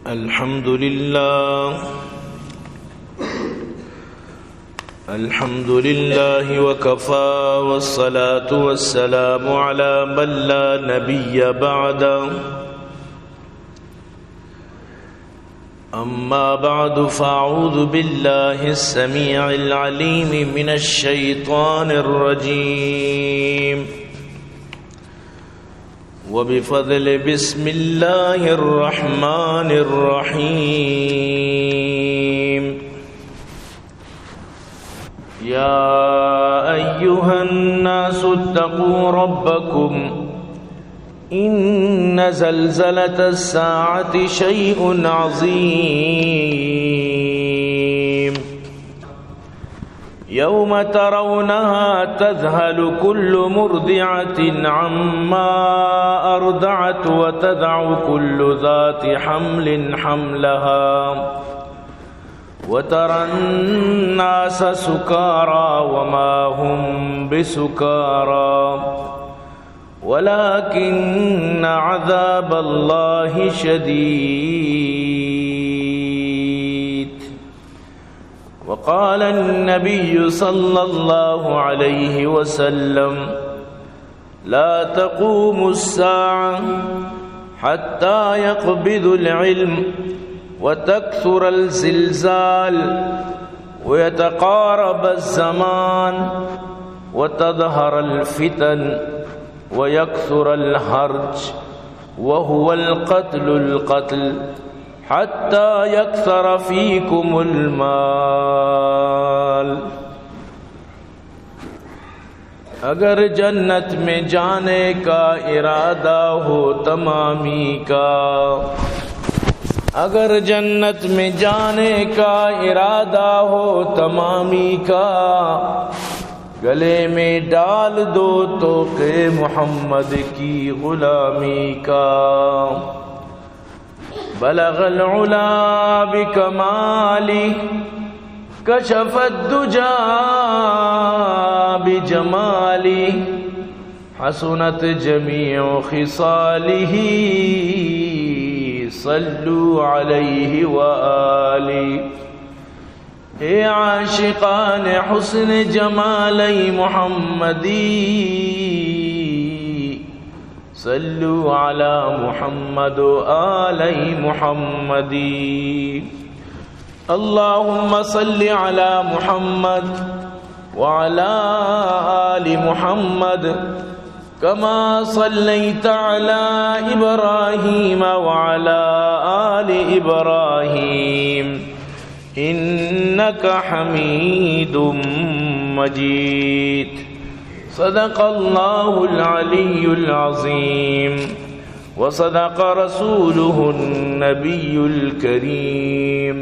الحمد لله وكفى والصلاة والسلام على من لا نبي بعده أما بعد فأعوذ بالله السميع العليم من الشيطان الرجيم وبفضل بسم الله الرحمن الرحيم يا أيها الناس اتقوا ربكم إن زلزلة الساعة شيء عظيم يوم ترونها تذهل كل مرضعة عما أرضعت وتضع كل ذات حمل حملها وترى الناس سكارى وما هم بسكارى ولكن عذاب الله شديد. وقال النبي صلى الله عليه وسلم لا تقوم الساعة حتى يقبض العلم وتكثر الزلزال ويتقارب الزمان وتظهر الفتن ويكثر الهرج وهو القتل حتى يكثر فيكم المال. اگر جنت میں جانے کا ارادہ ہو تمامی کا، اگر جنت میں جانے کا ارادہ ہو تمامی کا، گلے میں ڈال دو طوق محمد کی غلامی کا. بلغ العلا بکمالی کشف الدجا بجمالی حسنت جمیع خصالہ صلوا علیہ وآلہ. اے عاشقان حسن جمالی محمدی صلوا علی محمد و آلی محمدی. اللہم صل علی محمد وعلی آل محمد کما صلیت علی ابراہیم وعلی آل ابراہیم انک حمید مجید. صدق اللہ العلی العظیم وصدق رسولہ النبی الکریم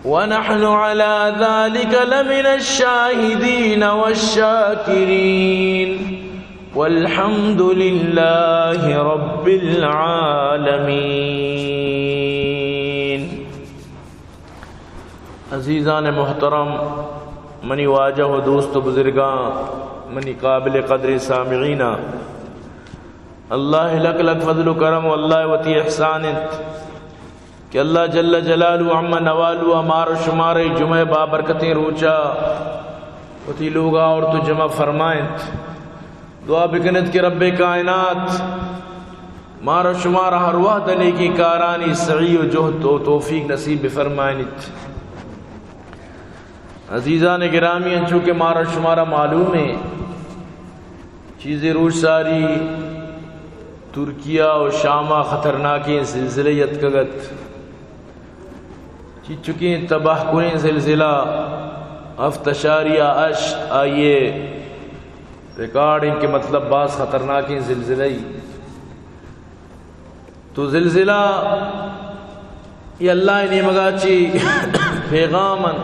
ونحن على ذلك لمن الشاہدین والشاکرین والحمد للہ رب العالمین. عزیزان محترم، منی واجہ و دوست و بزرگاں، منی قابل قدر سامعین، اللہ لک لک فضل و کرم و اللہ وتی احسانت کہ اللہ جل جلالہ عم نوالو امار شمار جمعہ بابرکتیں روچا وتی لوگا اور تو جمع فرمائنت. دعا بکنت کہ رب کائنات مارا شمار ہر وحد علی کی کارانی سعی و جہد و توفیق نصیب فرمائنت. عزیزان گرامی، چونکہ مارا شمارا معلوم ہے چیزیں روش ساری ترکیہ و شامہ خطرناکی زلزلیت کگت چی چکی تباہ کنیں زلزلہ افتشاریہ اشت آئیے ریکارڈ ان کے مطلب بعض خطرناکی زلزلہ. تو زلزلہ یہ اللہ نے مگا چی پیغامن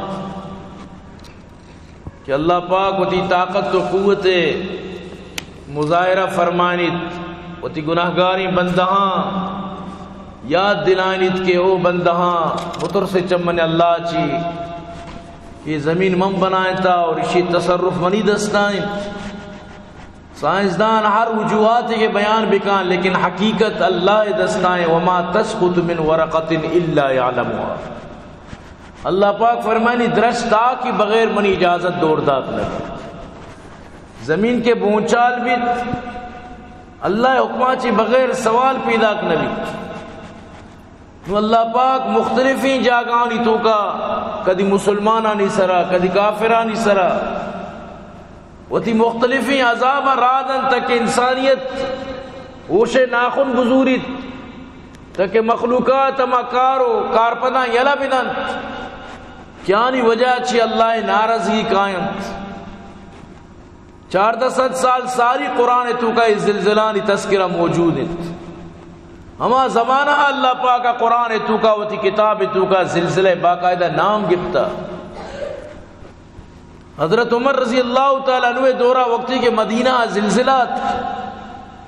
کہ اللہ پاک وتی طاقت و قوت مظاہرہ فرمانیت وتی گناہگاری بندہاں یاد دلائنیت کہ او بندہاں مطر سے چمن اللہ چی یہ زمین من بنائیں تا اور اسی تصرف منی دستائیں سائنسدان ہر وجوہات کے بیان بکان، لیکن حقیقت اللہ دستائیں وما تسقط من ورقۃ الا یعلمها۔ اللہ پاک فرمانی درشتا کی بغیر منی اجازت دوردات نبی، زمین کے بونچال بھی اللہ حکمہ چی بغیر سوال پیدا نبی۔ تو اللہ پاک مختلفی جاگانی تو کا، کدی مسلمانانی سرا کدی کافرانی سرا، وتی مختلفی عذاب رادن تک انسانیت اوشے ناخن گزوریت تک مخلوقات اما کارو کارپنا یلا بدن کیانی وجہ چی اللہ ناراضگی قائم 400 سال ساری قرآن تو کا زلزلانی تذکرہ موجود ہے۔ ہما زمانہ اللہ پاک کا قرآن تو کا وتی کتاب تو کا زلزلہ باقاعدہ نام گفتا۔ حضرت عمر رضی اللہ تعالیٰ عنہ دورہ وقتی کے مدینہ زلزلات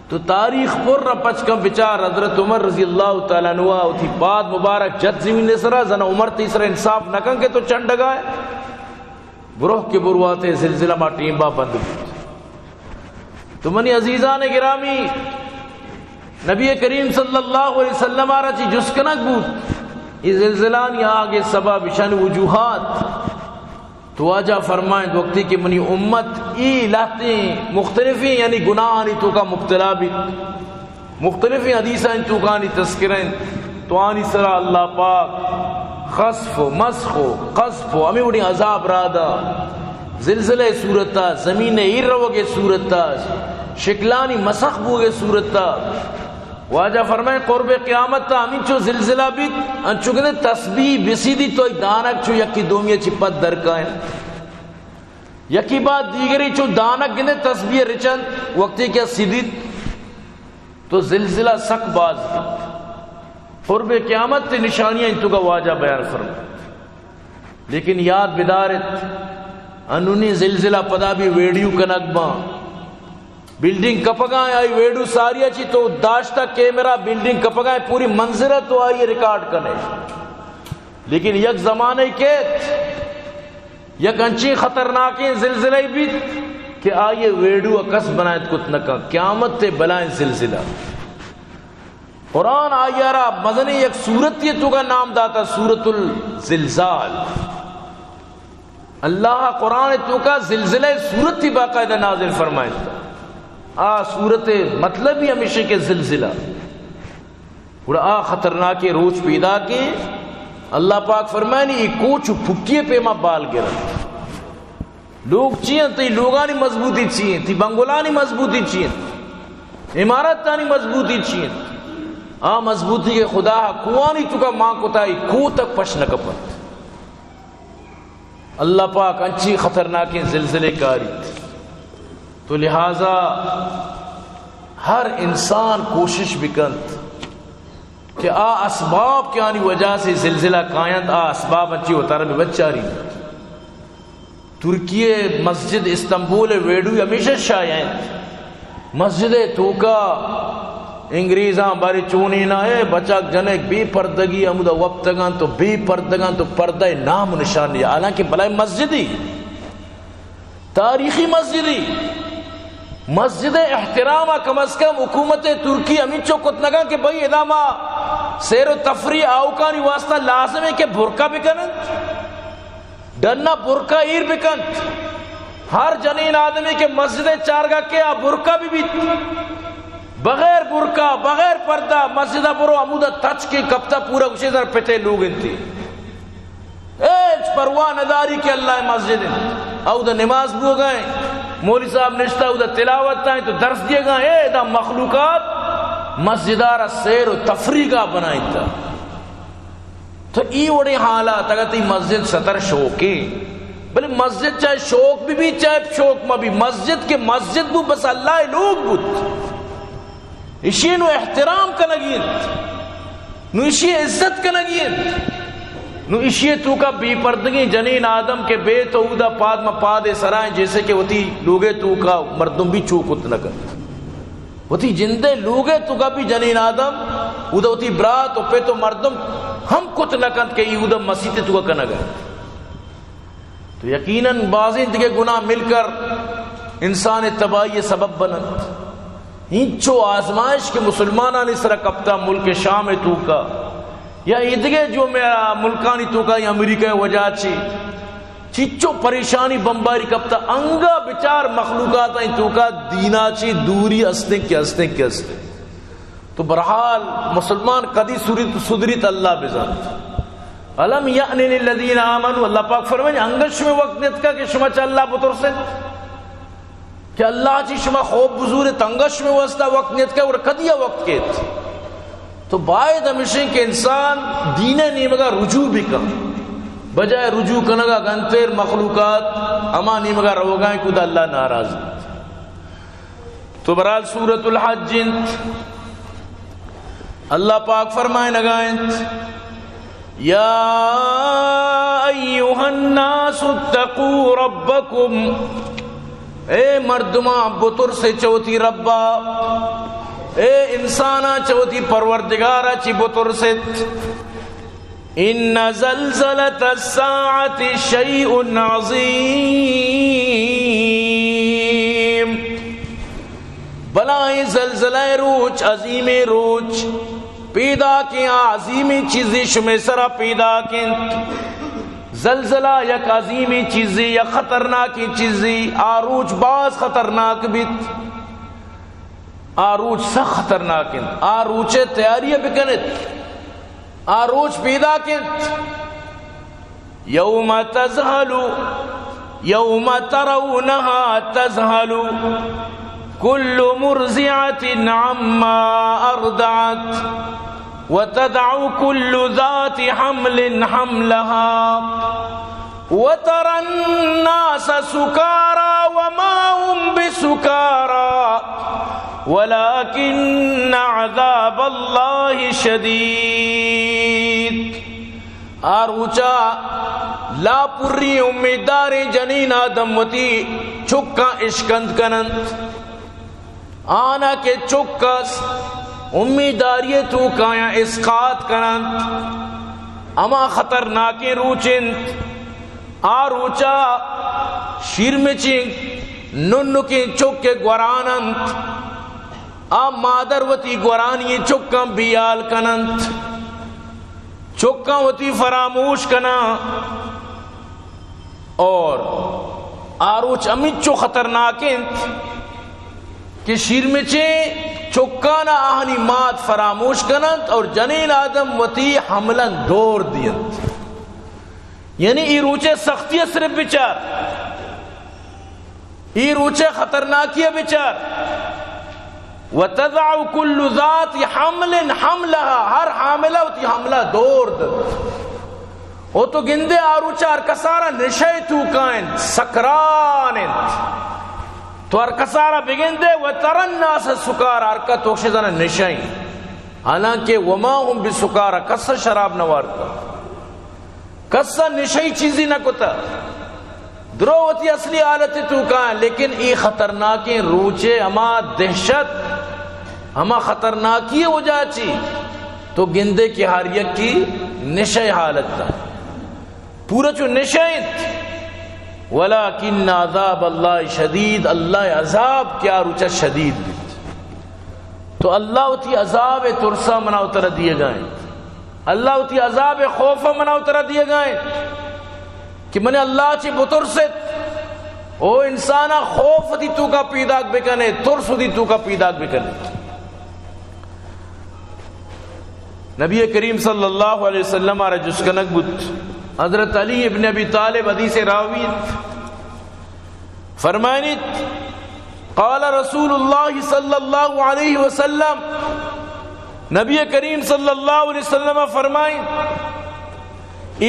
تو تاریخ پر نہ پچکم بچار حضرت عمر رضی اللہ تعالیٰ عنہ وتی بعد مبارک جت زمین سرا زنا عمر تیسرا انصاف نکن کے تو چنڈ گائے بروح کے برواتے زلزلہ ما ٹیم با بند بود۔ تو منی عزیزان گرامی نبی کریم صلی اللہ علیہ وسلم آرہ چی جسکنک بود یہ زلزلانی آگے سبب شان وجوہات تو آجا فرمائیں وقتی کہ منی امت ای لہتی مختلفی یعنی گناہانی تو کا مبتلا بھی مختلفی حدیثیں تو کا نی تذکریں تو آنی سرا اللہ پاک خصف و مسخ و قذف و ہمیں اڑی عذاب رادا زلزلہ صورتا زمین ایر روگے صورتا شکلانی مسخ بوگے صورتا واجہ فرمائے قرب قیامت تا ہمیں چو زلزلہ بیت انچو کہتے تسبیح بسیدی تو دانک چو یکی دومیہ چپت درکائیں یکی بات دیگری چو دانک گنے تسبیح رچن وقتی کیا سیدید تو زلزلہ سک باز بیت قرب قیامت تے نشانیاں انتو کا واجہ بیان فرمائے لیکن یاد بدارت انہوں زلزلہ پدا بھی ویڈیو کنک بلڈنگ کپگائیں آئی ویڈو ساری اچھی تو داشتہ کیمرہ بلڈنگ کپگائیں پوری منظرہ تو آئی ریکارڈ کرنے لیکن یک زمانے کے یک انچی خطرناکیں زلزلہ بھی کہ آئیے ویڈو اکس بنائیں کتنکا قیامت تے بلائیں زلزلہ قرآن آئیارہ مزنی یک سورت یہ تو کا نام داتا سورت الزلزال اللہ قرآن تو کا زلزلہ سورت ہی باقاعدہ نازل فرمائے تھا صورت مطلب ہی ہمیشہ کے زلزلہ اور خطرناک روز پیدا کے اللہ پاک فرمائے نہیں کوچ پھکیے پہ ما بال گرا لوگ چیئیں تی لوگانی مضبوطی چیئیں تی بنگولانی مضبوطی چیئیں عمارت تانی مضبوطی چیئیں مضبوطی کے خدا کوانی چکا ماں کتائی کو تک پش نہ کپت اللہ پاک انچی خطرناک زلزلے کاری تو لہذا ہر انسان کوشش بکند کہ اسباب کی آنی وجہ سے زلزلہ قائند اسباب اچھی ہوتا رہا بچہ رہی ترکیے مسجد استنبول ویڈو ہمیشہ شائعیں مسجد توکا انگریزاں باری چونی نہ ہے بچک جنک بے پردگی امودہ وقتگان تو بے پردگان تو پردہ نام و نشان نہیں حالانکہ بلائے مسجدی تاریخی مسجدی مسجد احترامہ کم از کم حکومت ترکی امیچو کتنگا کہ بھئی ادامہ سیر و تفریح آوکانی واسطہ لازم ہے کہ برکا بکنند ڈننا برکا ایر بکند ہر جنین آدمی کے مسجد چارگاہ کے برکا بھی بیت بغیر برکا بغیر پردہ مسجدہ برو عمودہ تچ کے کپتا پورا کچھ در پتے لوگ انتی ایچ پرواہ نداری کے اللہ مسجد او دا نماز بو گئے مولی صاحب نشتہ او دا تلاوت تائیں تو درس دیے گئے اے دا مخلوقات مسجدارہ سیر و تفریقہ بنائیں تا تو ای وڑی حالات اگر تی مسجد ستر شوقی بلے مسجد چاہے شوق بھی چاہے شوق میں بھی مسجد کے مسجد بو بس اللہ لوگ بود اسی نو احترام کا نگیت نو اسی عزت کا نگیت نو اسی تو کا بی پردگی جنین آدم کے بے تو اودا پاد میں پادے سرائیں جیسے کہ وتی لوگے تو کا مردم بھی چوکت نکن وتی جندے لوگے تو کا بھی جنین آدم اودا وتی برات و پہ تو مردم ہم کت نکن کہ اودا مسیح تو کا کنگا تو یقیناً بازی دیگے گناہ مل کر انسان تباہی سبب بنت ہنچو آزمائش کے مسلمانان اس طرح کپتا ملک شام تو کا یا ادگے جو میرا ملکانی تو کا یا امریکہ وجہ چی چچو پریشانی بمباری کپتا انگا بچار مخلوقات ہیں تو کا دینا چی دوری استے کے تو برحال مسلمان قدی صدریت اللہ بزاد علم یعنی الذین آمنوا اللہ پاک فرمائیں انگش میں وقت نیت کا کہ شما چا اللہ بطور سے کہ اللہ چی شما خوب بزور تنگش میں وستا وقت نیت کا اور قدیہ وقت کیت تو باید ہمیشہ کہ انسان دین نیمگا رجوع بھی کم بجائے رجوع کنگا گنتر مخلوقات اما نیمگا روگائیں کدا اللہ ناراض تو برحال سورۃ الحج اللہ پاک فرمائے نگائیں یا ایہا الناس اتقوا ربکم اے مردمہ بطر سے چوتی ربا اے انسانا چوتی پروردگارا چی بطر سے ان زلزلۃ الساعۃ شیء عظیم بلائیں زلزلہ روچ عظیم روچ پیدا کیا عظیمی چیزی شمیسرہ پیدا کیا زلزلہ یک عظیمی چیزی یا خطرناکی چیزی آروچ باز خطرناک بیت آروچ سخ خطرناک آروچ تیاری بکنت آروچ پیدا کت یوم تزہلو یوم ترونہا تزہلو کل مرضعت عما ارضعت وتدع كل ذات حمل حملها وترى الناس سكارى وما هم بسكارى ولكن عذاب الله شديد آروچا لا پوری امیدار جنین آدموتی چکا اشکند کنند آنا کے چکس امیداری تو کایا اسقاط کرند اما خطرناکی روچند آروچا شیر میں چنگ ننکی چکے گورانند آ مادر وتی گورانی چکا بیال کنند چکا وتی فراموش کنا اور آروچ امیچو خطرناکند کہ شیر میں چنگ چکانا آہنی مات فراموش کنند اور جنین آدم وتی حملن دور دیند یعنی ای روچے سختی صرف بچار ای روچے خطرناکی بچار وتضع كل ذات حمل حملها ہر حاملہ وتی حملہ دور دند او تو گندے آروچار کسارا نشے تو کائن سکرانند تو ہر کسارا بگن دے وَتَرَى النَّاسَ سُكَارَ ہر کا توکشدن نشائیں حالانکہ وما ہم بسکارا کسا شراب نوارتا کسا نشائی چیزی نہ کتا دروتی اصلی حالت تو کہاں لیکن ای خطرناکی روچے اما دہشت اما خطرناکی ہو جاچی تو گندے کی حاریت کی نشائی حالت تا پورا چو نشائیت ولیکن عذاب اللہ شدید اللہ عذاب کیا روچہ شدید بیت تو اللہ تی عذاب ترسا منا اتر دیے گئے اللہ تی عذاب خوف منا اتر دیے گئے کہ من اللہ چی بترست او انسانا خوف دی تو کا پیداک بکنے ترس دی تو کا پیداک بکنے نبی کریم صلی اللہ علیہ وسلم آرہ جس کنک بود حضرت علی ابن ابی طالب حدیث راویت فرمائنیت قال رسول اللہ صلی اللہ علیہ وسلم نبی کریم صلی اللہ علیہ وسلم فرمائن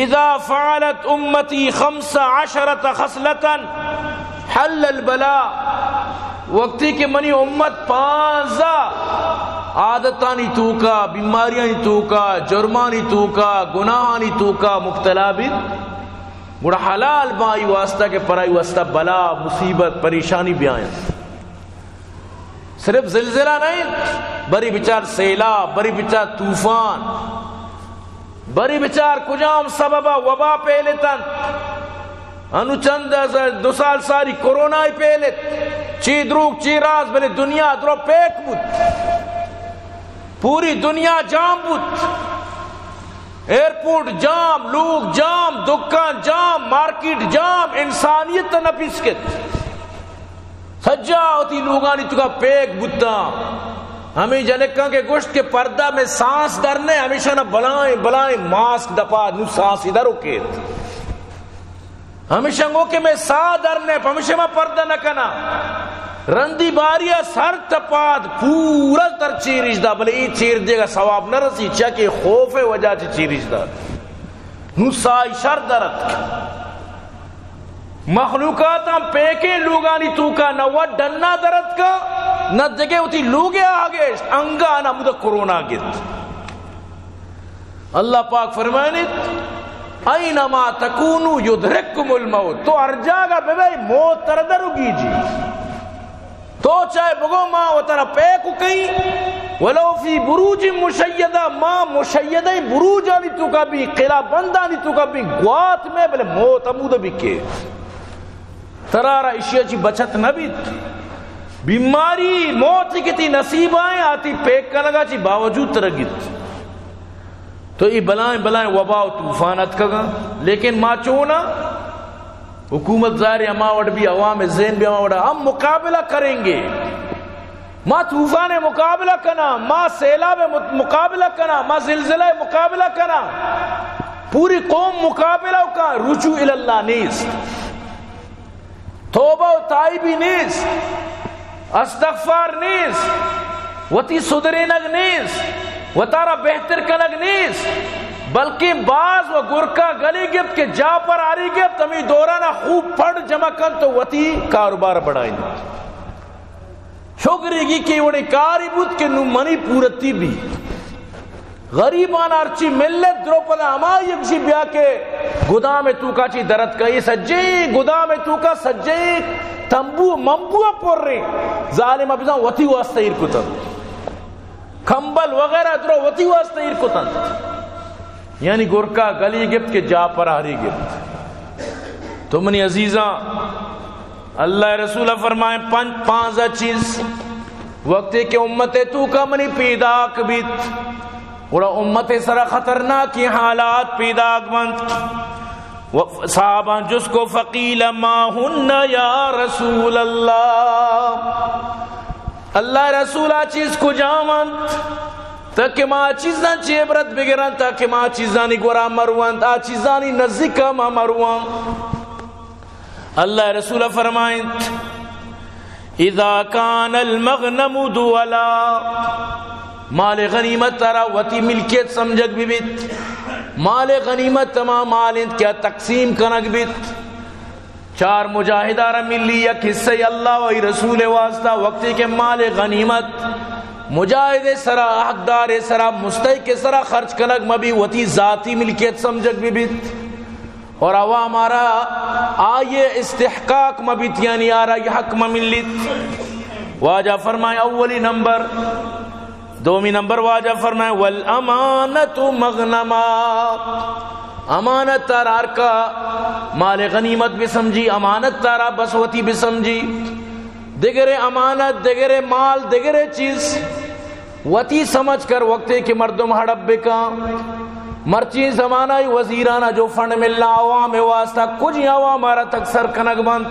اذا فعلت امتی 15 خصلتا حل البلاء وقتی کہ منی امت 15 عادتانی توکا بیماریانی توکا جرمانی توکا گناہانی توکا مبتلا بید بڑا حلال بائی واسطہ کے پرائی واسطہ بلا مصیبت پریشانی بھی آئیں صرف زلزلہ نہیں بری بچار سیلاب بری بچار طوفان بری بچار کجام سببا وبا پہلتن انو چند 2 سال ساری کرونا ہی پہلت چی دروگ چی راز بلے دنیا درو پیک بود، پوری دنیا جام بود، ایئرپورٹ جام، لوگ جام، دکان جام، مارکیٹ جام، انسانیت نپیس کت سجا ہوتی لوگانی تو کا پیک بودتا. ہمیں جنکاں کے گوشت کے پردہ میں سانس درنے ہمیشہ نہ بلائیں بلائیں ماسک دپا نو سانس ادھر روکیت، ہمیشہ گو کہ میں سا درنے ہمیشہ میں پردہ نہ کنا رندی باریا سر تپاد پورا تر چیریش دا بلے ای چیر دے گا ثواب نہ رسی چاکہ خوف وجہ چی چیریش دا نو سائی شر درد مخلوقات ہم پیکیں لوگانی تو کا نہ وہ ڈننا درد کا نہ جگہ ہوتی لوگے آگے انگا نہ مدہ کرونا گت. اللہ پاک فرمائنے اینما تکونو یدرککم الموت، تو ہر جاگہ بے بھائی موت تردرو گیجی، تو چاہے بگو ماں وطنہ پیکو کہیں ولو فی بروج مشیدہ ماں مشیدہ بروج آنی تو کا بھی قلعہ بند آنی تو کا بھی گوات میں بلے موت امودہ بھی کے ترارا اشیاء چی بچت نبیت. بیماری موت کتی نصیب آئیں آتی پیک کا لگا چی باوجود ترگیت، تو یہ بلائیں وبا و طوفانت کا گا. لیکن ماں چونا حکومت ظاہر اما وڈ بھی عوام ذہن بھی اما وڈا ہم مقابلہ کریں گے، ماں طوفان مقابلہ کنا، ماں سیلاب مقابلہ کنا، ماں زلزلہ مقابلہ کنا، پوری قوم مقابلہ کا رجوع اللہ نیست، توبہ و تائبی نیست، استغفار نیست، وتی صدرینگ نیست، وطارہ بہتر کنگ نیست، بلکہ بعض و گرکا گلی گفت کہ جا پر آری گفت ہمیں دورانا خوب پڑ جمع کن تو وتی کاروبار بڑھائیں شکری گی کہ وڑی کاری بود کہ نو منی پورتی بھی غریبان ارچی ملت درو پدا ہما یکشی بیا کے گدا میں تو کا چی درد کا یہ سجے گدا میں تو کا سجے تنبو منبو پر رہے ظالم ابزاں وتی واسطہ ایر کتن کمبل وغیرہ درو وتی واسطہ ایر کتن، یعنی گرکا گلی گفت کے جا پر آری گفت. تو منی عزیزاں اللہ رسول فرمائیں پانچ چیز وقت کہ امت تو کا منی پیدا کبیت اور امت سرا خطرناکی حالات پیدا بند صحابہ جس کو فقیل ما ہن یا رسول اللہ رسول چیز کو جامن تاکہ ما چیزاں چی عبرت بگرن، تاکہ ما چیزانی گورا مروان، تا چیزانی نزدیکا ما مروان. اللہ رسول فرمائیں اذا کان المغنم دولا، مال غنیمت ترا وتی ملکیت سمجھک بھی بیت، مال غنیمت تمام مالند کیا تقسیم کنک بیت، چار مجاہدارہ ملی یک حصہ اللہ و رسول واسطہ وقتی کے مال غنیمت مجاہد سرا حقدار سرا مستحق سرا خرچ کنک مبی وتی ذاتی ملکیت سمجھک بھی بیت، اور عوام ہمارا آئے استحقاق مبیت یعنی آرہ یہ حق مملت. واجہ فرمائے اولی نمبر، دومی نمبر واجہ فرمائے والامانت مغنما، امانت تارار کا مال غنیمت بھی سمجھی، امانت تارا بسوتی بھی سمجھی، دیگرے امانت دیگرے مال دیگرے چیز وتی سمجھ کر وقتے کہ مردم ہڑب بکا مرچی زمانہ وزیرانہ جو فنڈ ملنا عوام واسطہ کچھ عوام ہمارا تک سر کنک بند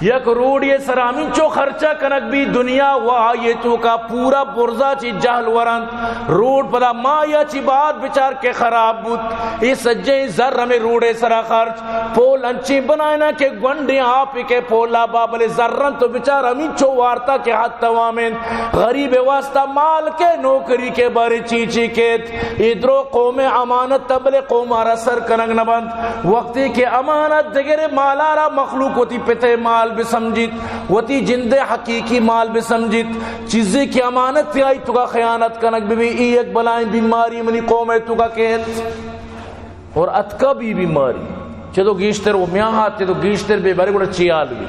یک روڈ یہ سرامین چو خرچہ کنک بھی دنیا وہاں یہ تو کا پورا برزا چی جہل ورند روڈ پدا ما یا چی بات بچار کے خراب بود یہ سجے زر ہمیں روڈے سرا خرچ پول انچی بنائنا کہ گونڈے آپ کے پولا بابلے زرن تو بچار ہمیں چو وارتا کے حد توامن غریب واسطہ مال کے نوکری کے بارے چیچی کیت ادرو قوم امانت تبلے قوم آرہ سر کنک نبند وقتی کہ امانت دگرے مالارا مخلوق ہوتی پتے مال بھی سمجھت وتی جند حقیقی مال بھی سمجھت چیزیں کی امانت پہ آئی تو کا خیانت کنک بھی ایک بلائیں بیماری منی قوم ہے تو کا کہت اور اتکا بھی بیماری چھو گیشتر وہ میاں ہاتھ تو گیشتر بے بارے گوڑا چیال بھی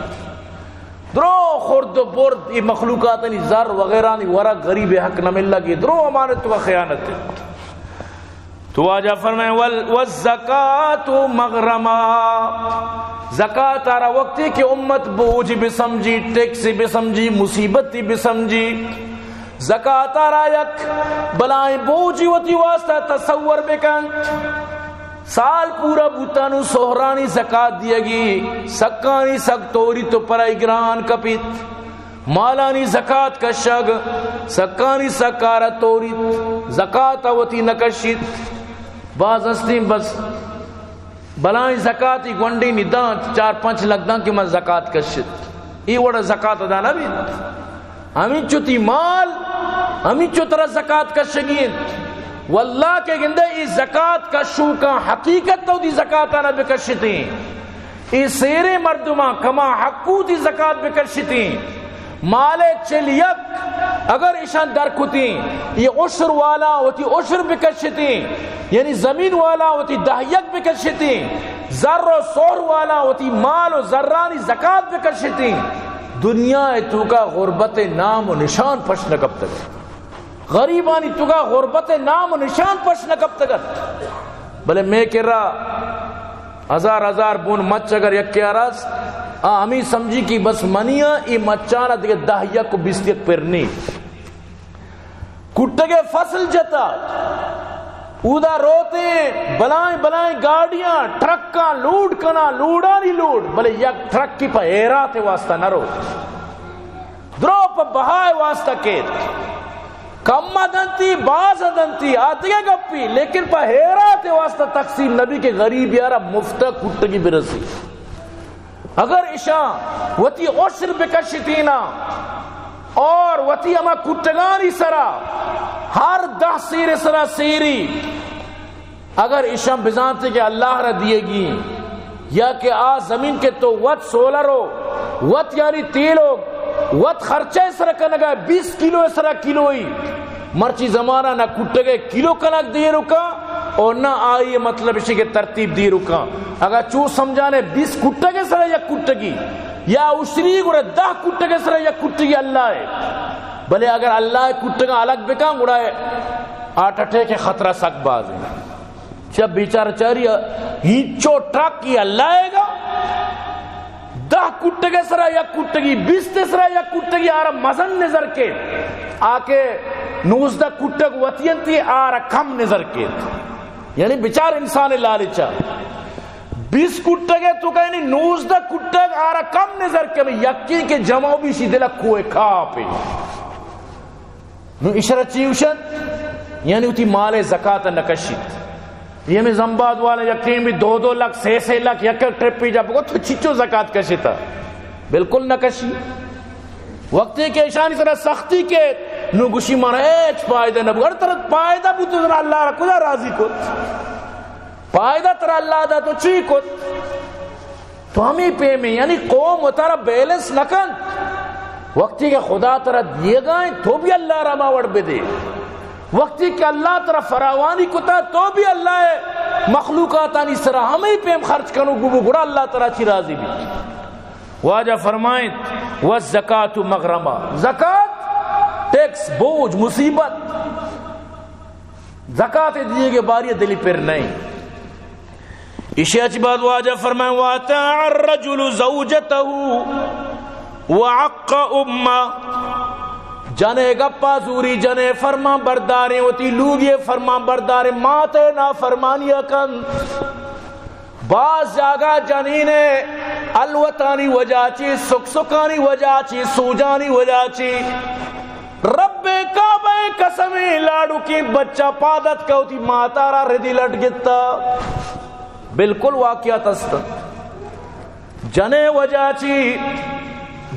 درو خورد و برد یہ مخلوقات نہیں زر وغیرہ نہیں ورہ غریب حق نہ مل لگی درو امانت تو کا خیانت ہے تو آجا فرمائے والزکاة مغرما زکات آرا وقتی کہ امت بوجھ بسمجھی، ٹیکس بسمجھی، مصیبتی بسمجھی، زکات آرا یک بلائیں بوجھی ہوتی واسطہ تصور بکن سال پورا بوتانو سہرانی زکات دیے گی، سکانی سکتوری تو پرائی گران کپیت، مالانی زکات کشگ سکانی سکارا توری زکات ہوتی نکشید، بعض ہستیں بس بلائیں زکاتی گونڈی ندان 4-5 لگدان کہ میں زکات کشید، ای وڑا زکات ادا نہ بھی ہمیں چوتی مال ہمیں چوترا زکات کشگین واللہ کے گندے ای زکات کا شوکا حقیقت تو دی زکات آنا بکشتیں، ای سیرے مردمہ کما حقو دی زکات بکشتیں، مالے چلیک اگر ایشان در کتیں یہ عشر والا ہوتی عشر بکشتیں، یعنی زمین والا ہوتی دہیک بکشتیں، ذر و سور والا ہوتی مال و ذرانی زکات بکشتیں، دنیا تو کا غربت نام و نشان پش نہ کب تک، غریبانی تو کا غربت نام و نشان پش نہ کب تک، بلے میں کہہ رہا ہزار بون مچ اگر یک کے آراز ہمیں سمجھی کی بس منیا ای مچانا دیکھ دہیا کو بیستیک پرنی کٹگے فصل جتا اودا روتے بلائیں گاڑیاں ٹرکاں لوڈ کنا لوڈا نہیں لوڈ بلے یک ٹرک کی پا ایراتے واسطہ نہ رو درو پا بہائے واسطہ کیت کم دنتی باز دنتی آتگے گپی لیکن پا ایراتے واسطہ تقسیم نبی کے غریب یارا مفتہ کٹگی برسی اگر اشاں وتی عشر بکشتینا اور وتی اما کٹگانی سرا ہر 10 سیر سرا سیری اگر اشاں بزانتے کہ اللہ را دیے گی یا کہ زمین کے تو وط سولرو وط یعنی تیلو وط خرچہ سرا کنگا 20 کلو سرا کلوئی مرچی زمانہ نہ کٹگے کلو کنک دے رکا اور نہ آئیے مطلب اسی کے ترتیب دی رکا اگر چو سمجھانے 20 کٹگے سرا یا کٹگی یا اشری گوڑے 10 کٹگے سرا یا کٹگی اللہ ہے بلے اگر اللہ کٹگا الگ بکاں گوڑا ہے 8 کے خطرہ سک باز ہے جب بیچارہ چاری ہیچو ٹرک کی اللہ ہے گا 10 کٹگے سرا یا کٹگی 20 سرا یا کٹگی آرہ مزن نظر کے آکے 19 کٹگ وطین تی آرہ کم نظر کے یعنی بیچار انسان لالچا 20 کٹگے تو کہنی 19 کٹگ آرہ کم نظر کے یقین کے جمعو بھی سی دلہ کوئے کھاپے نو اشارہ چیوشن یعنی اتی مال زکاة نکشید یہ میں زنباد والے یقین بھی 2 لاکھ 6 لاکھ یک ٹرپ پی جا پکو تو چچو زکاة کشتا بالکل نکشی وقتی کے اشانی سر سختی کے نو گوشی مانا ایچ پائدہ نبو ار طرح پائدہ بھی تو ذرا اللہ رکھو دا راضی کت پائدہ ترہ اللہ دا تو چی کت تو ہمیں پے میں یعنی قوم و ترہ بیلنس نکن وقتی کہ خدا ترہ دیے گائیں تو بھی اللہ رما وڑ بے دے وقتی کہ اللہ ترہ فراوانی کتا تو بھی اللہ مخلوقاتانی سرہ ہمیں پہ خرچ کنو گو گڑا اللہ ترہ چی راضی بھی واجہ فرمائیں وَالزَّكَاةُ مَغْرَمَا زکاة ٹیکس بوجھ مصیبت زکاة دیئے گے باری دلی پر نہیں اسی اچھی بات واجہ فرمائیں وَاتَاعَ الرَّجُلُ زَوْجَتَهُ وَعَقَّ أُمَّا جنے گپا زوری جنے فرما برداریں ہوتی لوگ یہ فرما برداریں ماتے نا فرمانیہ کن بعض جاگہ جنینے الوطانی وجہ چی سکسکانی وجہ چی سوجانی وجہ چی رب کعبہ قسمی لاڑو کی بچہ پادت کا ہوتی ماتارا ردی لٹ گتا بالکل واقعات است جنے وجہ چی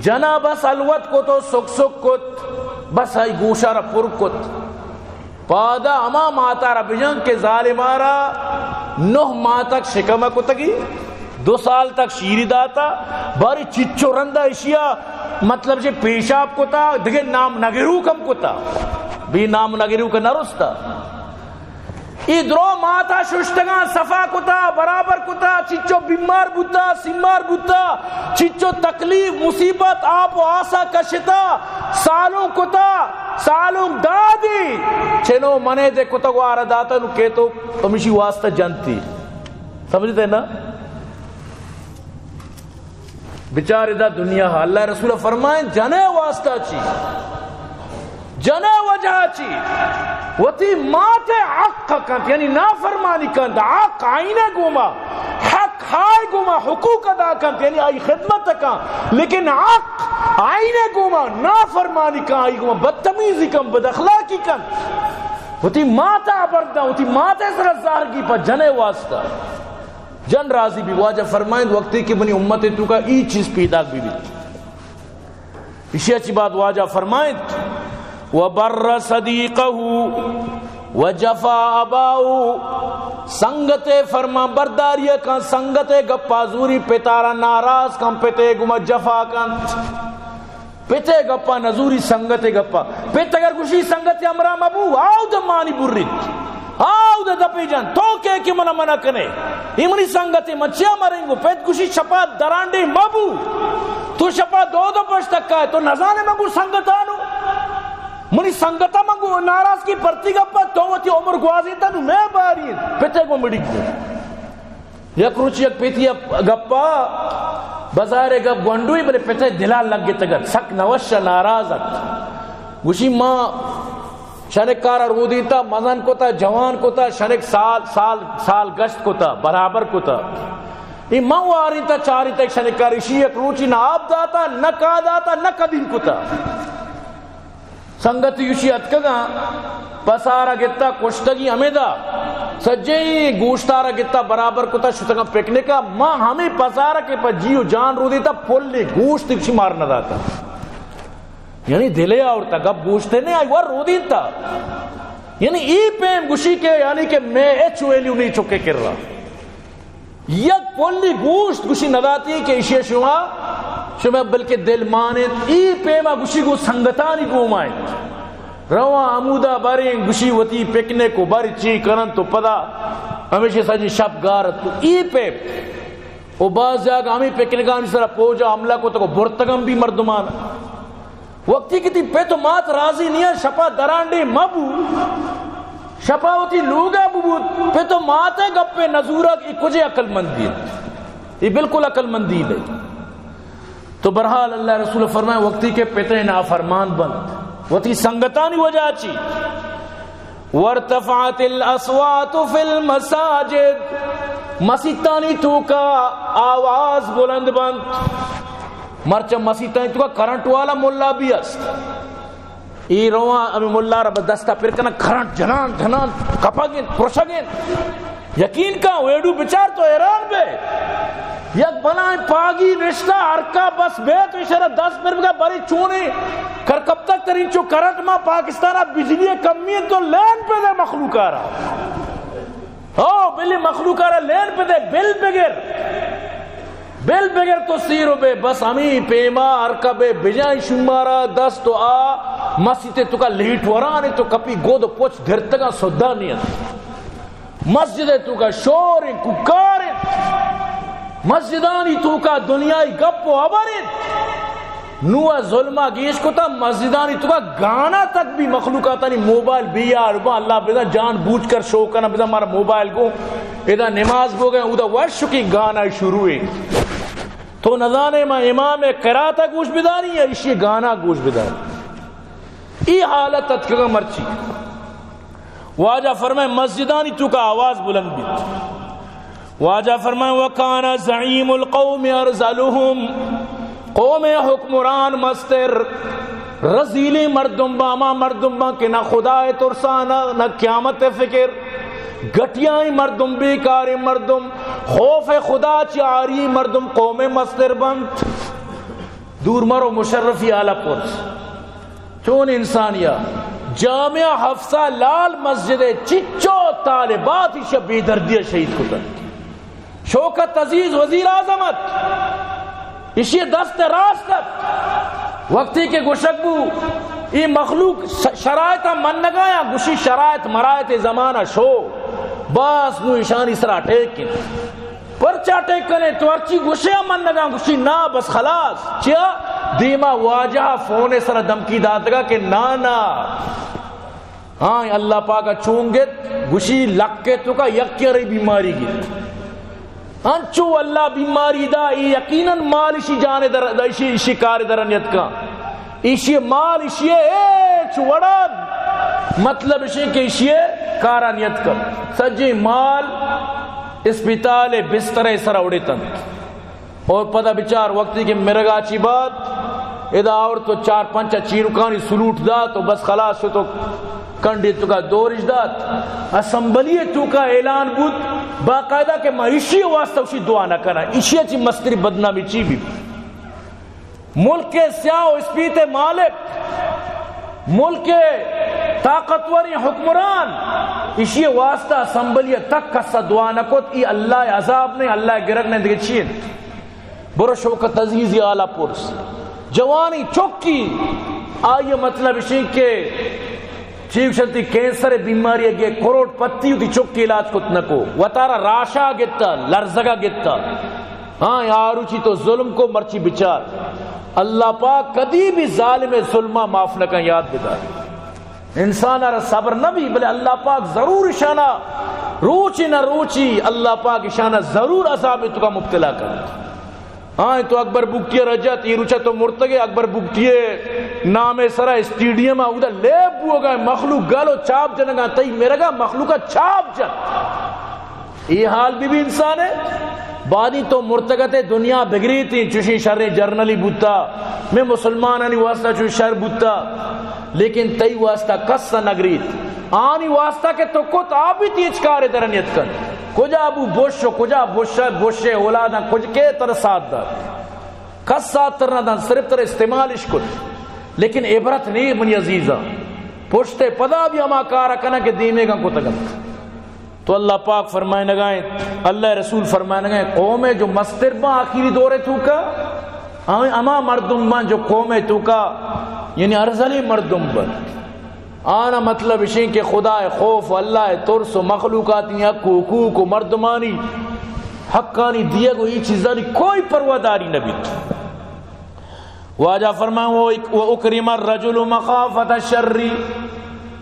جنا بس الوط کو تو سکسک کت بس آئی گوشارا پر کت پادا اما ماتارا بجنگ کے ظالمارا 9 ماہ تک شکمہ کو تکی 2 سال تک شیری داتا باری چچو رندہ اشیاء مطلب جے پیشاب کو تا دیکھے نام نگرو کم کو تا بھی نام نگرو کا نرستا ادرو ماتا ششتگاں صفا کتا برابر کتا چچو بیمار بوتا سیمار بوتا چچو تکلیف مصیبت آپ و آسا کشتا سالوں کتا سالوں دادی چنو منے دے کتا کو آرہ داتا نو کہتو ہمیشی واسطہ جنتی سمجھتے ہیں نا بیچارے دا دنیا اللہ رسول فرمائیں جنے واسطہ چی جنے وجہ چی وتی مات حق کن یعنی نافرمانی کن حق آئینے گوما حق ہائے گوما حقوق ادا کن یعنی آئی خدمت کن لیکن حق آئینے گوما نافرمانی کن آئی گوما بدتمیزی کن بداخلاقی کن وتی ماتا بردہ وتی ماتے سر زارگی پر جنے واسطہ جن راضی بھی واجہ فرمائیں وقتی کہ بنی امت تو کا ای چیز پیدا بھی اسی اچھی بات واجہ فرمائیں وَبَرَّ صَدِيقَهُ وَجَفَا أَبَاهُ سنگت فرما برداری کن سنگت گپا زوری پیتارا ناراض کن پیتے گما جفا کن پیتے گپا نزوری سنگت گپا پیت اگر کشی سنگت امرا مبو آو دمانی برید آو دپی جان تو کہ منع کنے ایمنی سنگت مچیا مریں گو پیت کشی شپا درانڈی مبو تو شپا دو پش تک کا ہے تو نزانے مگو سنگتانو منی سنگتا مگو ناراض کی پرتی گپا تو وتی عمر گوازی تا نو میں باری پیتے کو مڑی کو یک روچی یک پیتی گپا بازار گپ گونڈوی بلے پیتے دلا لگ گے تگت سک نوش ناراضت گوشی ماں شنک کارا رو دیتا مزن کو تا جوان کو تا شنک سال گشت کو تا برابر کو تا یہ ماں آری تا چاری تا شنک کاری شی یک روچی نہ آپ داتا نہ کا داتا نہ قدیم کو تا سنگت یوشی اتکگا پسارا گتا کشتگی ہمیں دا سجی گوشتارا گتا برابر کتا شتگا پکنے کا ماں ہمیں پسارا کے پا جیو جان رو دیتا پھولے گوشت کشی مارنا داتا یعنی دلے آورتا گب گوشتے نہیں آئی وہ رو دیتا یعنی ای پیم گوشی کے یعنی کہ میں چویلیو نہیں چکے کر رہا یک پھولی گوشت گوشی نداتی ہے کہ اشیاء شما بلکہ دل مانت ای پیما گوشی کو سنگتانی کو مائیں رواں عمودہ باریں گوشی وتی پکنے کو باری چی کرن تو پدا ہمیشہ سجی شب گارت تو ای پیم او باز جاگا ہمیں پکنے کا ہمیں سرا پوجا عملہ کو تو برتگم بھی مردمان وقتی کتی پہ تو مات راضی نہیں ہے شپا درانڈے مبو شپا ہوتی لوگا ببود پہ تو ماتے گپے نزورہ کی کجھے عقل مندی ہے یہ بالکل عقل مندی ہے تو برحال اللہ رسول فرمائے وقتی کے پیتے نافرمان بند وقتی سنگتانی وجہ چی وارتفعت الاصوات فی المساجد مسیطانی تو کا آواز بلند بند مرچہ مسیطانی تو کا کرنٹ والا ملا بھی است ای رواں امی ملا رب دستا پھر کنا کرنٹ جنان کپا گین پرشا گین یقین کا ویڈو بچار تو ایران بے یک بنائیں پاگی رشتہ ہرکا بس بیت اشارہ 10 منٹ کا بری چونے کر کب تک ترین چو کرنٹ ماں پاکستانہ بجلی کمی ہے تو لین پہ دے مخلوقارا بلی مخلوقارا لین پہ دے بل بغیر تو سیرو بے بس ہمیں پیما ہرکا بے بجائیں شمارا 10 تو آ مسجد تو کا لیٹ ورانے تو کپی گود پوچھ دھرتگا سدانیت مسجد تو کا شور ککار مسجدانی تو کا دنیای گپ و عبرت نوہ ظلمہ گیش کو تا مسجدانی تو کا گانا تک بھی مخلوقاتانی موبائل بیار اللہ بیدا جان بوجھ کر شو کرنا بیدا ہمارا موبائل کو ایدہ نماز گو گئے اودا ورش کی گانا شروع ہے تو نظانے میں امام قراتہ گوش بداری ہے اسی گانا گوش بداری ای حالت تتکگا مرچی واجہ فرمائے مسجدانی تو کا آواز بلند بھی واجہ فرمائے وَكَانَ زَعِيمُ الْقَوْمِ أَرْزَلُهُمْ قوم حکمران مستر رزیلی مردم باما مردم با کہ نہ خدا ترسانا نہ قیامت فکر گٹیائی مردم بیکاری مردم خوف خدا چاری مردم قوم مستر بند دور مرو مشرفی آلہ پرس چون انسانیہ جامعہ حفصہ لال مسجد چچو طالبات شبی دردیہ شہید کتن شوکت عزیز وزیر اعظمت اسی دست راستت وقتی کے گوشکبو ای مخلوق شرائط من نگایا گوشی شرائط مرائط زمانہ شو باس نو اشانی سرا ٹیکن پرچا ٹیکنے تو ارچی گوشی من نگا گوشی نا بس خلاص چیا دیما واجہ فون سرا دمکی دادگا کہ نانا ہاں اللہ پاکا چونگت گوشی لکے تو کا یکی رہی بیماری گیت انچو اللہ بیماری دا یقیناً مال اسی جانے در اسی کار درنیت کا اسی مال اسی ایچ وڑا مطلب اسی کہ اسی کارانیت کا سجی مال اسپیتال بستر سر اڑے تن اور پتہ بچار وقتی کہ مرگا چی بات ادا اور تو 4-5 چیرکانی سلوٹ دا تو بس خلاص تو کنڈی تو کا دورش دات اسمبلی تو کا اعلان بود باقاعدہ کہ معیشی واسطہ اسی دعا نہ کرنا اسی اچھی مستری بدنامی چی بھی ملک کے سیاہ و اسپیت مالک ملک کے طاقتوری حکمران اسی واسطہ اسمبلی تک کسا دعا نہ کت ای اللہ عذاب نہیں اللہ گرگ نے دیکھ چین برو شوکت عزیزی آلہ پورس جوانی چوکی آئیے مطلب اسی کے چیف شنتی کینسر بیماری اگے کروڑ پتی ہوتی چکی علاج کت نکو وطارا راشا گتا لرزگا گتا ہاں یارو چی تو ظلم کو مرچی بچار اللہ پاک کدی بھی ظالم ظلمہ معاف نہ کن یاد بدار انسان را صبر نہ بھی بلے اللہ پاک ضرور اشانہ روچی نہ روچی اللہ پاک اشانہ ضرور عذاب تو کا مبتلا کر ہاں تو اکبر بکتی رجت یہ روچہ تو مرتگے اکبر بکتی نام سرا اسٹیڈیم ادھر لے بو گئے مخلوق گالو چاپ جنگا تئی میرا گا مخلوق کا چاپ جن یہ حال بھی انسان ہے بعدی تو مرتگت دنیا بگری تھی چوشی شر جرنلی بوتا میں مسلمانانی واسطہ چوشی شر بوتا لیکن تئی واسطہ کسا نگریت آنی واسطہ کے تو کت آبی تیچ کار درنیت کن کجا ابو بوشو کجا بوشے اولادا کج کے تر ساتھ دا کس ساتھ ترنا دا صرف تر استعمالش کت لیکن عبرت نہیں منی عزیزہ پوچھتے پدا بھی ہما کارا کنا کہ دیمے گا کو تگت تو اللہ پاک فرمائے نگائیں اللہ رسول فرمائے نگائیں قومیں جو مسترباں آخری دورے تو کا اما مردم بان جو قومیں تو کا یعنی ارزلی مردم بان آنا مطلب اشیں کہ خدا خوف اللہ ترس و مخلوقات حق حقوق و مردمانی حقانی دیا گو یہ چیزانی کوئی پرواداری نبی واجہ فرمائیں وَأُكْرِمَ الرَّجُلُ مَخَافَةَ الشَّرِّ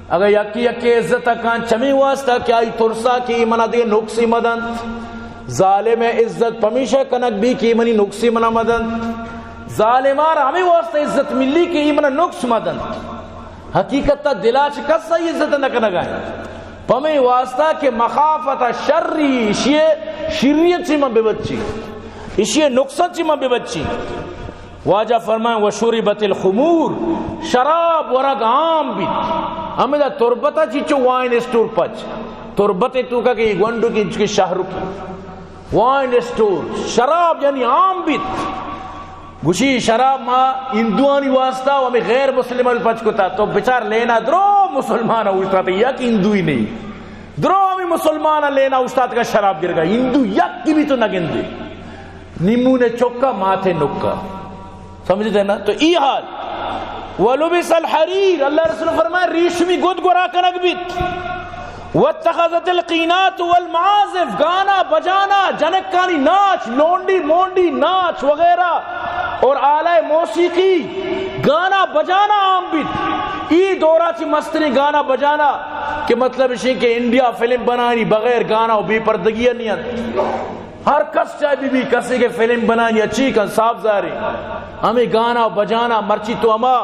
اگر یکی عزت کان چمی واسطہ کیا ای ترسا کی منہ دے نقصی مدن ظالم عزت پمیشہ کنک بھی کی منی نقصی منہ مدن ظالمار ہمیں واسطہ عزت ملی کی منہ نقص مدن حقیقت تا دلا چکس سا عزت نہ کنگائیں پمی واسطہ کہ مخافت شری شریعت چی من بے بچی اشیے نقصت چی من بے بچی واجہ فرمائیں وشربت الخمور شراب ورگ عام بھی ہمیں دا تربتا چیچو وائن اسٹور پچ تربت تو کا کہ گونڈو کی شہرو کی وائن اسٹور شراب یعنی عام بھی گوشی شراب ماں ہندوانی واسطہ و ہمیں غیر مسلم پچ کو تا تو بچار لینا درو مسلمان اوشتاتا یک ہندو ہی نہیں درو ہمیں مسلمان لینا اوشتاتا کا شراب گر گا ہندو یک کی بھی تو نگن دے نیمون چکا ماتھے نکا سمجھتے نا تو ای حال وَلُبِسَ الْحَرِيرِ اللہ رسول فرمائے ریشمی گد گرا کنک بیت وَاتَّخَذَتِ الْقِينَاتُ وَالْمَعَازِفِ گانا بجانا جنکانی ناچ لونڈی مونڈی ناچ وغیرہ اور آلہ موسیقی گانا بجانا عام بیت ای دورہ چی مستری گانا بجانا کہ مطلب اسی کہ انڈیا فلم بنانی بغیر گانا و بے پردگی نیت ہر کس چاہے بھی کسی کے فلم بنانی اچھی کن صاف زاری ہمیں گانا بجانا مرچی تو اما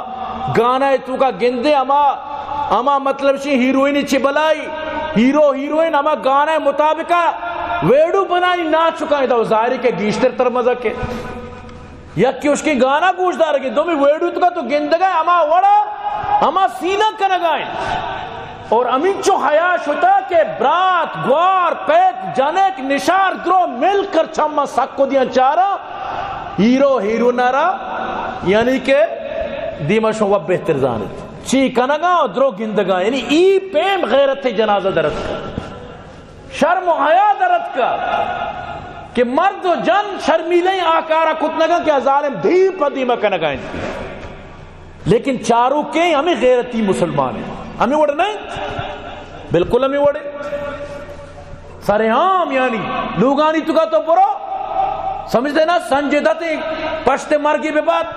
گانا ہے تو کا گندے اما مطلب شی ہیروئنی چی بلائی ہیرو ہیروئن اما گانا ہے مطابقہ ویڈو بنانی نہ چکا ہے تو ظاہری کے گیشتر تر مزہ کے یا کہ اس کی گانا گوش دار گئی دو میں ویڈو تو کا تو گندگا اما وڑا اما سینہ کنگائیں اور امین چو حیاش ہوتا کہ برات گوار پیت جانک نشار درو مل کر چھما سکو دیا چارا ہیرو ہیرو نارا یعنی کہ دیما شو وب بہتر زانت چی کنگا درو گندگا یعنی ای پیم غیرت جنازہ درد کا شرم و حیا درد کا کہ مرد و جن شرمیلیں آکارا کتنگا کہ ظالم دھیپ پا دیما کنگا لیکن چاروں کے ہمیں غیرتی مسلمان ہیں ہمیں وڑ نہیں بالکل ہمیں وڑے سارے عام یعنی لوگانی تو کا تو برو سمجھتے نا سنجے دتے پشتے مرگی بے بعد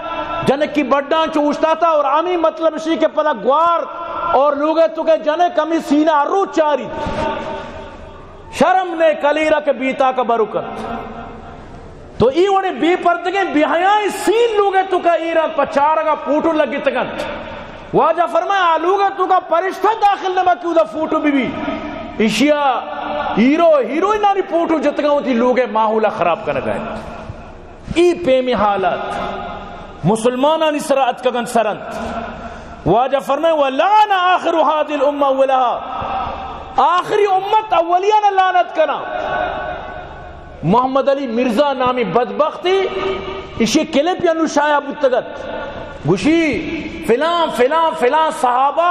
جنک کی بڑھان چوشتا تھا اور ہمیں مطلب اسی کے پدا گوار اور لوگے تو کہ جنک ہمیں سینہ رو چاری شرم نے کلیرہ کے بیتا کا برکت تو ای وڑے بے پردگیں بے حیائی سین لوگے تو کا ایران پچارگا پوٹو لگی تکن واجہ فرمایا آلوگا تو کا پرشتہ داخل نما کیوں دا فوٹو بھی اشیا ہیرو نانی پوٹو جتگا ہوتی لوگے ماحولہ خراب کرنے گئے ای پیمی حالات مسلمانانی سرعت کگن سرند واجہ فرمایا وَلَعَنَ آخِرُ هَذِهِ الْأُمَّةِ أَوَّلَهَا آخری امت اولیانا لعنت کنا محمد علی مرزا نامی بدبختی اسی کلپ یا نشایا بودتگت گوشی فلان فلان فلان صحابہ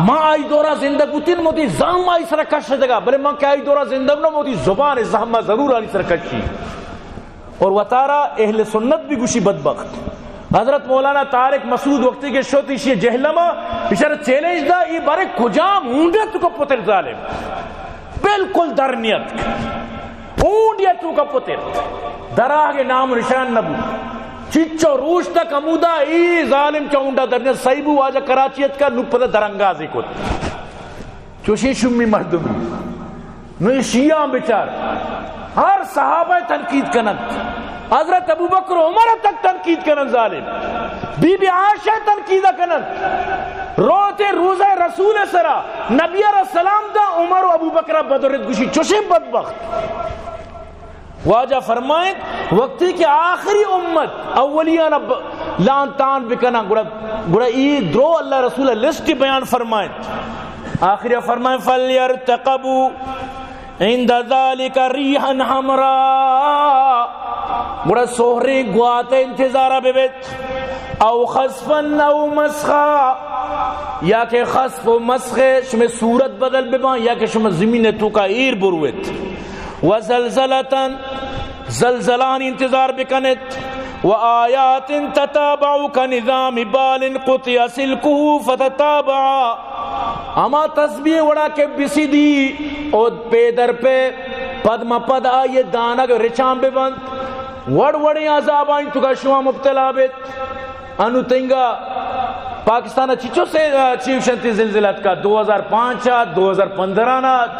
ماں آئی دورہ زندگ بودتین موتی زہم آئی سر کش دگا بلے ماں کہ آئی دورہ زندگ نو موتی زبان زہمہ ضرور آئی سر کشی اور وطارہ اہل سنت بھی گوشی بدبخت حضرت مولانا طارق مسعود وقتی کے شوتی شیئے جہلما اشارہ چیلنج دا یہ بارے کجام ہونڈے تو کا پتر ظالم بالکل درنیت ہونڈے تو کا پتر دراہ کے نام نشان نبو چچو روش تک امودہ ای ظالم چاونڈا درنیت سیبو آجا کراچیت کا نپدہ درنگازی کت چوشی شمی مردمی نو شیعہ بچار ہر صحابہ تنقید کنند حضرت ابو بکر عمر تک تنقید کنند ظالم بی بی عائشہ تنقید کنند روتے روزہ رسول سرا نبی علیہ السلام دا عمر و ابو بکر بدرت گوشی چوشی بدبخت واجہ فرمائیں وقتی کہ آخری امت اولیان لان تان بکنا گوڑا ای درو اللہ رسول لسٹ بیان فرمائیں آخری فرمائیں فَلْيَرْتَقَبُوا عند ذلك ریحا حمراء گوڑا سوہرے گواتے انتظارہ بیت او خصفا او مسخا یا کہ خصف و مسخے شمی صورت بدل ببان یا کہ شمی زمین تو کا ایر بروت وزلزلتا زلزلان انتظار بکنت وآیات تتابعو کنظام بال قطع سلکو فتتابعا اما تسبیح وڑا کے بسی دی او پیدر پہ پدم پد آئیے دانگ رچان بے بند وڑ وڑی عذاب آئیں تو کا شما مبتلا بیت انو تنگا پاکستان چچو سے چیوشنتی زلزلت کا 2005 2015 نات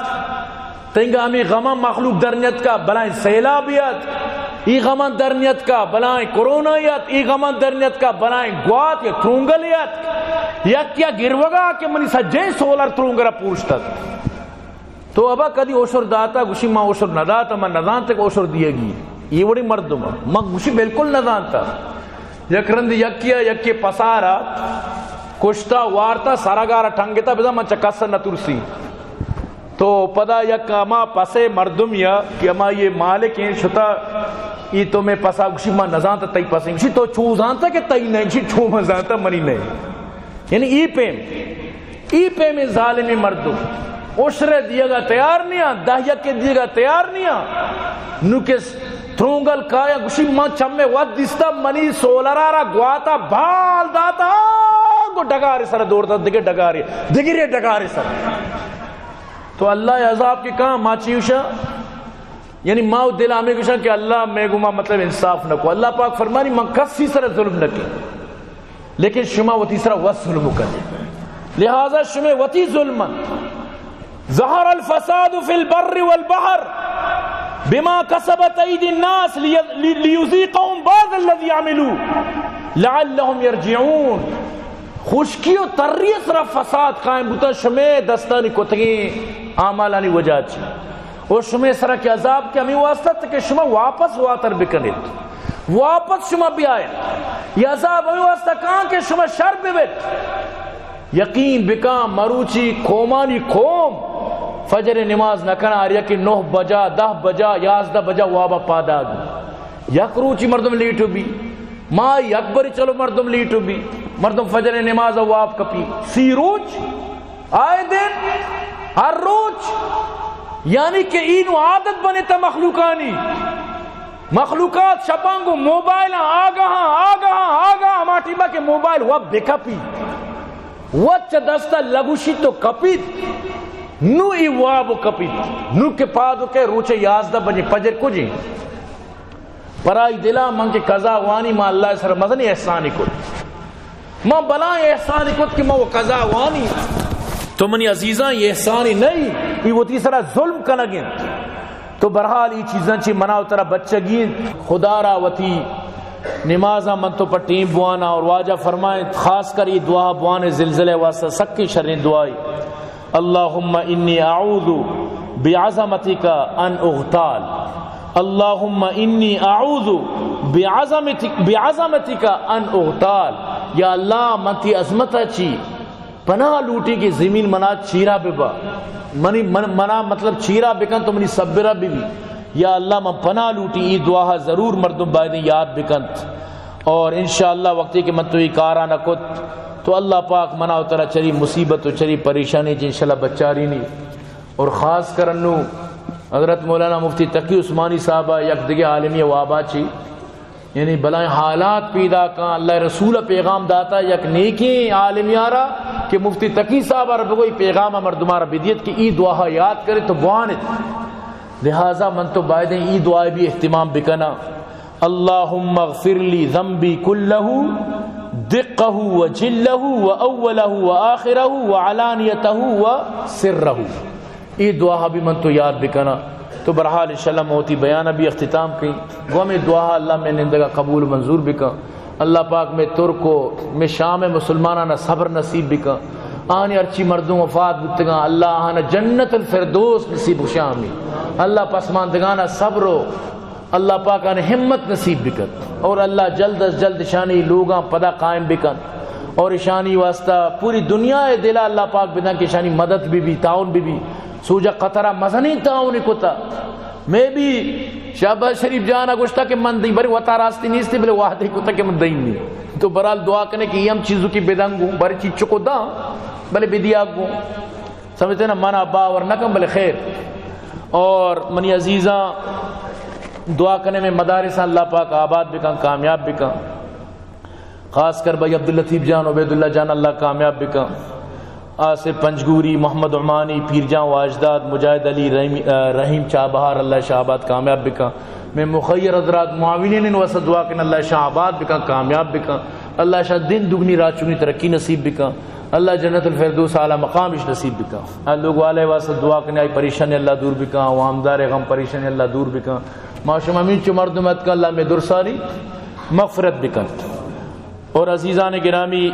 تنگا ہمیں غمہ مخلوق درنیت کا بلائیں سیلابیت ای غمہ درنیت کا بلائیں کرونایت ای غمہ درنیت کا بلائیں گوات یا ترونگلیت یا کیا گروگا کہ منی سجیں سولر ترونگرہ پوچھتت تو ابا کدی اوشر داتا گوشی ماں اوشر نداتا میں ندان تک اوشر دیے گی یہ بڑی مردم ماں گوشی بالکل ندان تا یک رند یکیا یکی پسارا کشتا وارتا سارگارا ٹھنگتا بزا من چکاسا نترسی تو پدا یک اما پسے مردم یا کہ اما یہ مالک ہیں شتا یہ تو میں پسا گوشی ماں نزانتا تی پسیں گوشی تو چوزانتا کہ تی نہیں گوشی چو مزانتا منی نہیں یعنی ای پیم ظالمی مردم عشرے دیا گا تیار نہیں آن دہیا کے دیا گا تیار نہیں آن نوکس ترونگل کایا گوشی ماں چمے ود دستا منی سولرارا گواتا بھال داتا کو ڈگاری سر دورتا دگے ڈگاری دگرے ڈگاری سر تو اللہ عذاب کی کہاں ماں چیوشا یعنی ماں دل آمے گوشا کہ اللہ میں گو ماں مطلب انصاف نکو اللہ پاک فرمانی ماں کسی سر ظلم نکی لیکن شما و تیسرا وس ظلم کرے لہذا شما وتی ظلم ظہر الفساد فی البر والبحر بما کسبت اید الناس لیذیقهم بعض الذی عملوا لعلهم یرجعون خشکی و تری سرا فساد قائم بوتا شما دستانی کتگی آمالانی وجہ چی اور شما سرا کی عذاب کی ہمیں واسطہ تھا کہ شما واپس واتر بکنید واپس شما بھی آئے یہ عذاب ہمیں واسطہ کہاں کہ شما شر بیت یقین بکا مروچی کھومانی کھوم فجر نماز نکنا آریا کہ 9 بجا 10 بجا 11 بجا وابا پادا گو یک روچی مردم لیٹو بھی ماں اکبری چلو مردم لیٹو بھی مردم فجر نماز واب کپی سی روچ آئے دن ہر روچ یعنی کہ اینو عادت بنے تا مخلوقات شپانگو موبائل آگاہاں ماٹی با کہ موبائل واب بکا پی وچ دستا لگوشی تو کپیت نو ای وابو کپیت نو کے پادو کے روچے 11 بجے پجر کو جی پرائی دلا من کے قضا وانی ما اللہ سر مزنی احسانی کت ما بلائیں احسانی کت کہ ما وہ قضا وانی تو منی عزیزاں یہ احسانی نہیں یہ وہ تیسرا ظلم کنگیں تو برحال یہ چیزاں چی مناو ترہ بچگی خدا را وتی نمازہ من تو پر ٹیم بوانا اور واجہ فرمائیں خاص کر یہ دعا بوانے زلزلے واسطہ سکی شرین دعائی اللہم انی اعوذ بعظمتک ان اغتال اللہم انی اعوذ بعظمتک ان اغتال یا اللہ منتی عظمتہ چی پناہ لوٹی کی زمین منا چیرہ ببا منا مطلب چیرہ بکن تو منی صبرہ بھی یا اللہ من پناہ لوٹی ای دعا ضرور مردم بائدیں یاد بکنت اور انشاءاللہ وقتی کہ من تو ای کارا نہ کت تو اللہ پاک منا اترا چری مصیبت و چری پریشانی جی انشاءاللہ بچاری نہیں اور خاص کرنو حضرت مولانا مفتی تقی عثمانی صاحبہ یک دیگے عالمی وابا چی یعنی بلائیں حالات پیدا کان اللہ رسول پیغام داتا یک نیکی عالمی آرہ کہ مفتی تقی صاحبہ رب کوئی پیغام مردمارہ بدیت کہ ای دعا یاد کرے تو بوانت لہذا من تو بائدیں ای دعا بھی اہتمام بکنا اللہم اغفر لی ذنبی کلہ دقہ و جلہ و اولہ و آخرہ و علانیتہ و سرہ ای دعا بھی من تو یاد بکنا تو برحال انشاءاللہ موتی بیانہ بھی اختتام کی وہ میں دعا اللہ میں نندگا قبول منظور بکا اللہ پاک میں ترکو میں شام مسلمانہ صبر نصیب بکا آنی ارچی مردوں وفات بتگا اللہ آنا جنت الفردوس نصیب شامی اللہ پسماندگانا صبرو اللہ پاک آنے ہمت نصیب بکت اور اللہ جلد از جلد شانی لوگاں پدا قائم بکن اور شانی واسطہ پوری دنیا دلا اللہ پاک بنا کی شانی مدد بھی تعاون بھی سوجا قطرہ مزنی تعاون کتا میں بھی شہباز شریف جانا گوشتا کہ من دیں بری وطا راستی نہیں استے بلے واحد کتا کہ من دیں نہیں تو برحال دعا کرنے کہ یہ ہم چیزوں کی بیدنگوں بری چیز چکو دا بلے بیدیاگوں سمجھتے نا منا باور نکم بلے خیر اور منی عزیزاں دعا کرنے میں مدارساں اللہ پاک آباد بکن کامیاب بکن خاص کر بھائی عبداللطیف جان عبید اللہ جان اللہ کامیاب بکن آصف پنجگوری محمد عمانی پیر جان واجداد مجاہد علی رحیم چابہار اللہ شہباد کامیاب بکن میں مخیر حضرات معاونین وسط دعا کرنے اللہ شہباد بکن کامیاب بکن اللہ شاہ دن دگنی رات چنی ترقی نصیب بکن اللہ جنت الفردوس اعلی مقام اش نصیب بکن لوگ والے واسط دعا کرنے آئی پریشانی اللہ دور بکن وامدار غم پریشانی اللہ دور بکن معاشم امین چو مردمت کا اللہ میں درساری مغفرت بکن اور عزیزان گرامی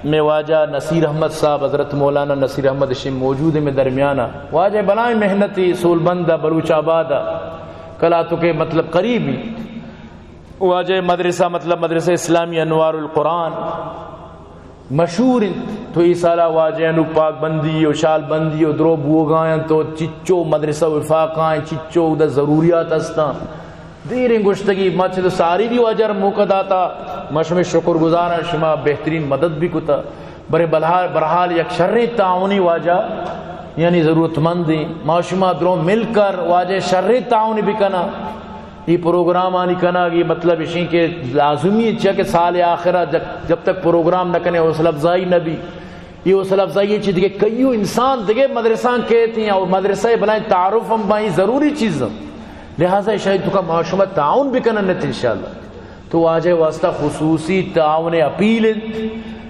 میں واجہ نصیر احمد صاحب حضرت مولانا نصیر احمد شم موجود میں درمیانہ واجہ بلائیں محنتی سول بندہ بلوچ آبادہ کلا تو کہ مطلب قریبی واجہ مدرسہ مطلب مدرسہ اسلامی انوار القرآن مشہور تو اس سالہ واجہ نو پاک بندی و شال بندی و درو بوگائیں تو چچو مدرسہ وفاقائیں چچو دا ضروریات استان دیر گشتگی مسجد ساری بھی واجر موقع داتا مشم شکر گزارا شما بہترین مدد بھی کتا برے برحال یک شر تعاونی واجہ یعنی ضرورت مندی معاشمہ درو مل کر واجہ شر تعاونی بھی کنا یہ پروگرام آنی کنا یہ مطلب اسی کہ لازمی ہے کہ سال آخرہ جب تک پروگرام نہ کنے حوصلہ افزائی نہ بھی یہ حوصلہ افزائی چیز کہ کئیوں انسان دیکھے مدرسہ کہتے ہیں اور مدرسہ بلائیں تعارف ہم بھائی ضروری چیز لہذا شاید تو کا معاشمہ تعاون بھی کننت انشاءاللہ تو آجے واسطہ خصوصی تعاون اپیل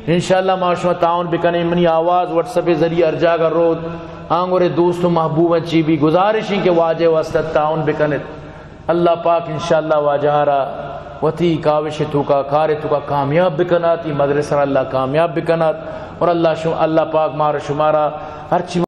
انشاءاللہ معاشمہ تعاون بھی کنے منی آواز واٹس اپ ذریعہ ارجاگا رود آنگورے دوست و محبوب چی بھی گزارشیں کہ واجہ واسطہ تعاون بھی کنت اللہ پاک انشاءاللہ واجہارا وتی کاوش تو کا کار تو کا کامیاب بکنات مدرسہ اللہ کامیاب بکنات اور اللہ پاک مارا شمارا ہر چیز